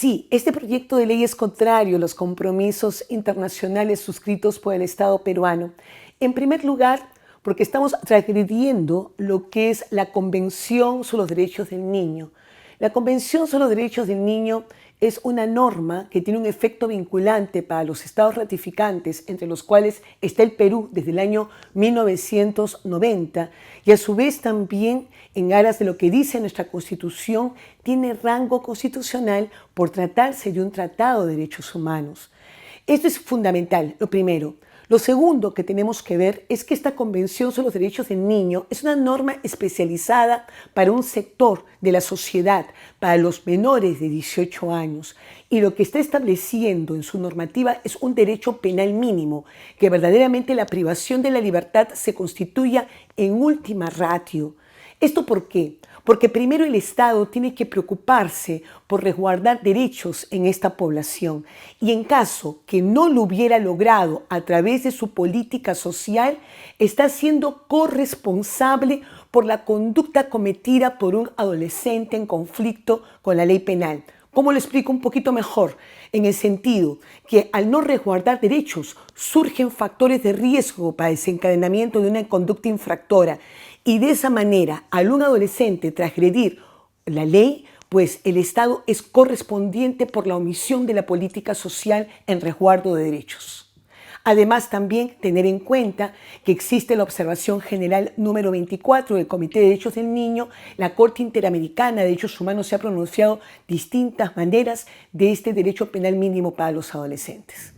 Sí, este proyecto de ley es contrario a los compromisos internacionales suscritos por el Estado peruano. En primer lugar, porque estamos transgrediendo lo que es la Convención sobre los Derechos del Niño. La Convención sobre los Derechos del Niño es una norma que tiene un efecto vinculante para los estados ratificantes, entre los cuales está el Perú desde el año 1990, y a su vez también, en aras de lo que dice nuestra Constitución, tiene rango constitucional por tratarse de un tratado de derechos humanos. Esto es fundamental, lo primero. Lo segundo que tenemos que ver es que esta Convención sobre los Derechos del Niño es una norma especializada para un sector de la sociedad, para los menores de 18 años. Y lo que está estableciendo en su normativa es un derecho penal mínimo, que verdaderamente la privación de la libertad se constituya en última ratio. ¿Esto por qué? Porque primero el Estado tiene que preocuparse por resguardar derechos en esta población y en caso que no lo hubiera logrado a través de su política social, está siendo corresponsable por la conducta cometida por un adolescente en conflicto con la ley penal. ¿Cómo lo explico un poquito mejor? En el sentido que al no resguardar derechos surgen factores de riesgo para el desencadenamiento de una conducta infractora y de esa manera al un adolescente transgredir la ley, pues el Estado es correspondiente por la omisión de la política social en resguardo de derechos. Además, también tener en cuenta que existe la observación general número 24 del Comité de Derechos del Niño. La Corte Interamericana de Derechos Humanos se ha pronunciado distintas maneras de este derecho penal mínimo para los adolescentes.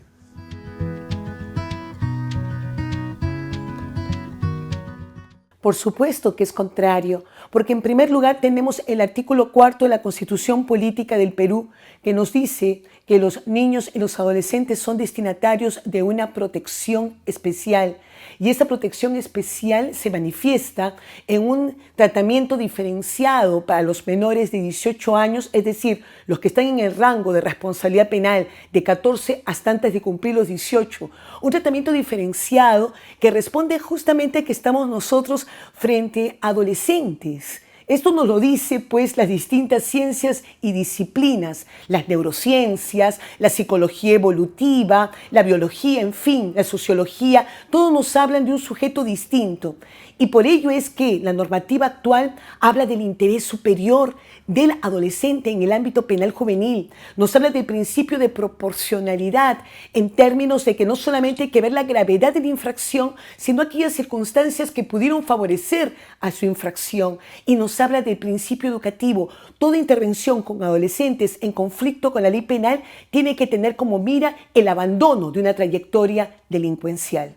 Por supuesto que es contrario, porque en primer lugar tenemos el artículo 4 de la Constitución Política del Perú, que nos dice que los niños y los adolescentes son destinatarios de una protección especial. Y esta protección especial se manifiesta en un tratamiento diferenciado para los menores de 18 años, es decir, los que están en el rango de responsabilidad penal de 14 hasta antes de cumplir los 18. Un tratamiento diferenciado que responde justamente a que estamos nosotros frente a adolescentes. Esto nos lo dice pues las distintas ciencias y disciplinas, las neurociencias, la psicología evolutiva, la biología, en fin, la sociología, todos nos hablan de un sujeto distinto. Y por ello es que la normativa actual habla del interés superior del adolescente en el ámbito penal juvenil. Nos habla del principio de proporcionalidad en términos de que no solamente hay que ver la gravedad de la infracción, sino aquellas circunstancias que pudieron favorecer a su infracción. Y nos habla del principio educativo. Toda intervención con adolescentes en conflicto con la ley penal tiene que tener como mira el abandono de una trayectoria delincuencial.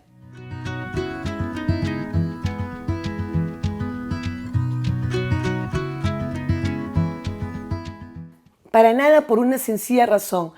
Para nada, por una sencilla razón.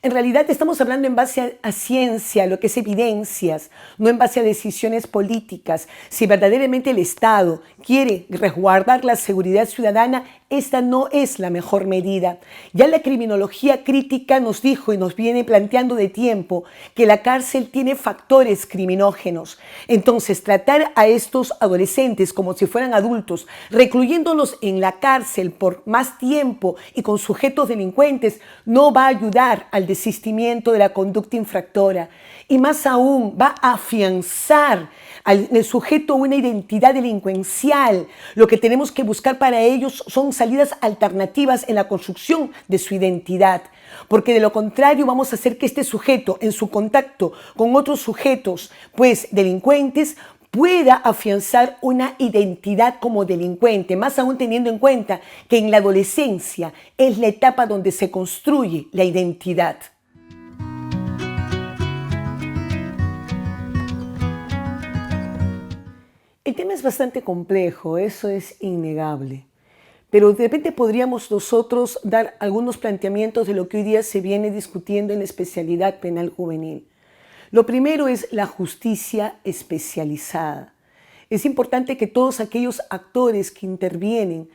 En realidad estamos hablando en base a ciencia, lo que es evidencias, no en base a decisiones políticas. Si verdaderamente el Estado quiere resguardar la seguridad ciudadana, esta no es la mejor medida. Ya la criminología crítica nos dijo y nos viene planteando de tiempo que la cárcel tiene factores criminógenos. Entonces, tratar a estos adolescentes como si fueran adultos, recluyéndolos en la cárcel por más tiempo y con sujetos delincuentes, no va a ayudar al desistimiento de la conducta infractora y más aún va a afianzar al sujeto una identidad delincuencial. Lo que tenemos que buscar para ellos son salidas alternativas en la construcción de su identidad, porque de lo contrario vamos a hacer que este sujeto en su contacto con otros sujetos pues delincuentes pueda afianzar una identidad como delincuente, más aún teniendo en cuenta que en la adolescencia es la etapa donde se construye la identidad. El tema es bastante complejo, eso es innegable, pero de repente podríamos nosotros dar algunos planteamientos de lo que hoy día se viene discutiendo en la especialidad penal juvenil. Lo primero es la justicia especializada. Es importante que todos aquellos actores que intervienen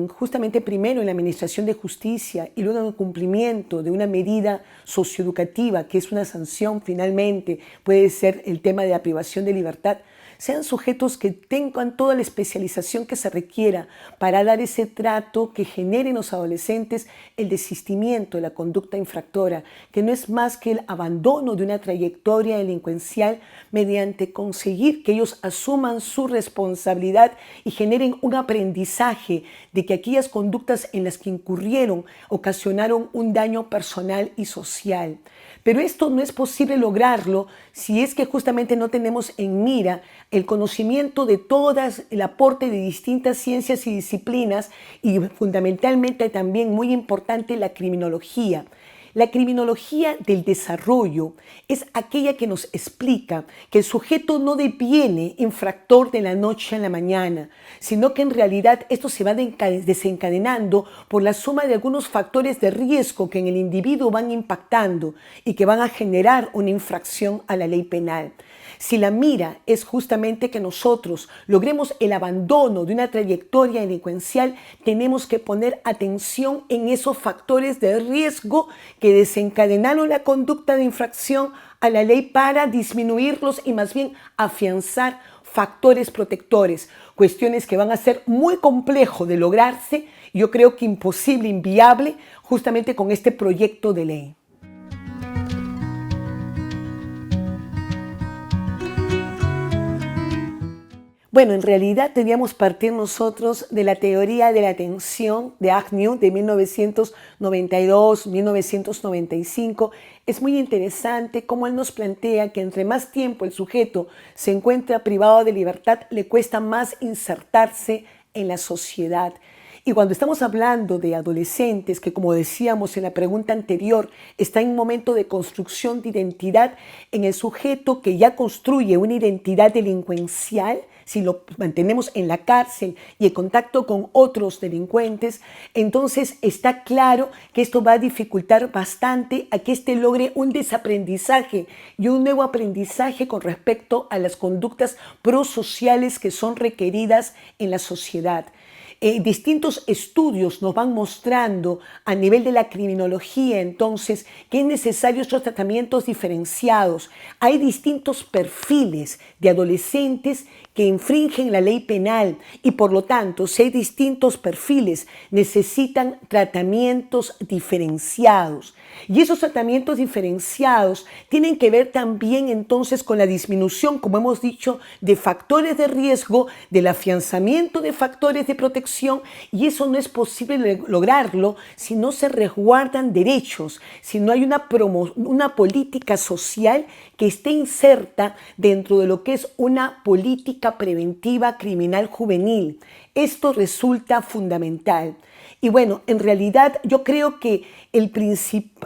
justamente primero en la administración de justicia y luego en el cumplimiento de una medida socioeducativa, que es una sanción finalmente, puede ser el tema de la privación de libertad, sean sujetos que tengan toda la especialización que se requiera para dar ese trato que genere en los adolescentes el desistimiento de la conducta infractora, que no es más que el abandono de una trayectoria delincuencial mediante conseguir que ellos asuman su responsabilidad y generen un aprendizaje de que aquellas conductas en las que incurrieron ocasionaron un daño personal y social. Pero esto no es posible lograrlo si es que justamente no tenemos en mira el conocimiento de todas, el aporte de distintas ciencias y disciplinas y fundamentalmente también muy importante la criminología. La criminología del desarrollo es aquella que nos explica que el sujeto no deviene infractor de la noche a la mañana, sino que en realidad esto se va desencadenando por la suma de algunos factores de riesgo que en el individuo van impactando y que van a generar una infracción a la ley penal. Si la mira es justamente que nosotros logremos el abandono de una trayectoria delincuencial, tenemos que poner atención en esos factores de riesgo que desencadenaron la conducta de infracción a la ley para disminuirlos y más bien afianzar factores protectores, cuestiones que van a ser muy complejo de lograrse, yo creo que imposible, inviable, justamente con este proyecto de ley. Bueno, en realidad debíamos partir nosotros de la teoría de la atención de Agnew de 1992-1995. Es muy interesante cómo él nos plantea que entre más tiempo el sujeto se encuentra privado de libertad, le cuesta más insertarse en la sociedad. Y cuando estamos hablando de adolescentes que, como decíamos en la pregunta anterior, está en un momento de construcción de identidad, en el sujeto que ya construye una identidad delincuencial, si lo mantenemos en la cárcel y en contacto con otros delincuentes, entonces está claro que esto va a dificultar bastante a que éste logre un desaprendizaje y un nuevo aprendizaje con respecto a las conductas prosociales que son requeridas en la sociedad. Distintos estudios nos van mostrando a nivel de la criminología entonces que es necesario estos tratamientos diferenciados. Hay distintos perfiles de adolescentes que infringen la ley penal y por lo tanto, si hay distintos perfiles, necesitan tratamientos diferenciados. Y esos tratamientos diferenciados tienen que ver también entonces con la disminución, como hemos dicho, de factores de riesgo, del afianzamiento de factores de protección, y eso no es posible lograrlo si no se resguardan derechos, si no hay una política social que esté inserta dentro de lo que es una política preventiva criminal juvenil. Esto resulta fundamental. Y bueno, en realidad yo creo que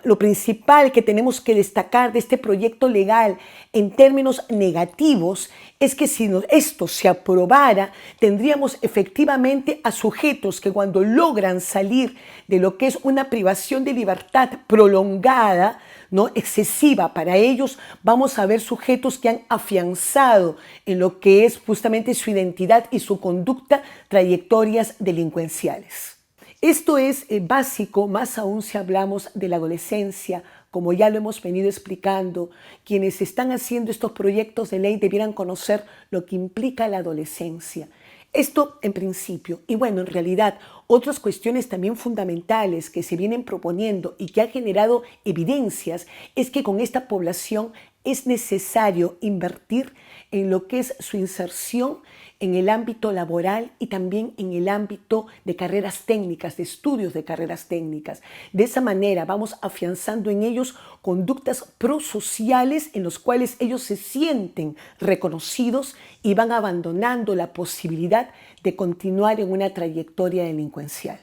lo principal que tenemos que destacar de este proyecto legal en términos negativos es que si esto se aprobara, tendríamos efectivamente a sujetos que cuando logran salir de lo que es una privación de libertad prolongada, ¿no?, excesiva para ellos, vamos a ver sujetos que han afianzado en lo que es justamente su identidad y su conducta trayectorias delincuenciales. Esto es básico, más aún si hablamos de la adolescencia, como ya lo hemos venido explicando. Quienes están haciendo estos proyectos de ley debieran conocer lo que implica la adolescencia. Esto en principio, y bueno, en realidad otras cuestiones también fundamentales que se vienen proponiendo y que han generado evidencias es que con esta población es necesario invertir en lo que es su inserción en el ámbito laboral y también en el ámbito de carreras técnicas, de estudios de carreras técnicas. De esa manera vamos afianzando en ellos conductas prosociales en los cuales ellos se sienten reconocidos y van abandonando la posibilidad de continuar en una trayectoria delincuencial.